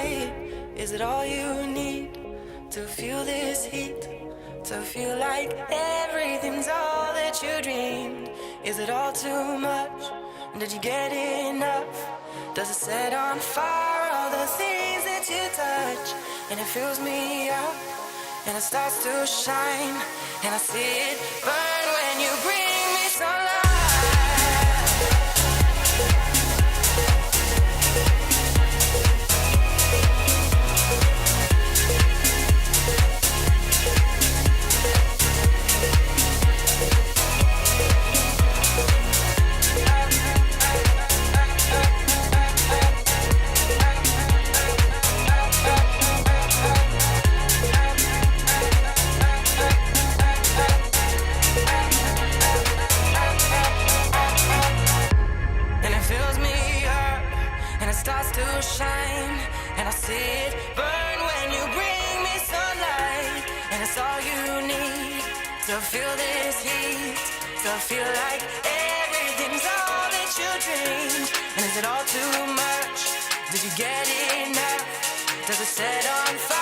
sunlight? Is it all you need to feel this heat? To feel like everything's all that you dreamed? Is it all too much? Did you get enough? Does it set on fire all the things that you touch? And it fills me up, and it starts to shine, and I see it burn when you bring me sunlight. Starts to shine, and I see it burn when you bring me sunlight. And it's all you need to feel this heat, to feel like everything's all that you dreamed. And is it all too much? Did you get enough? Does it set on fire?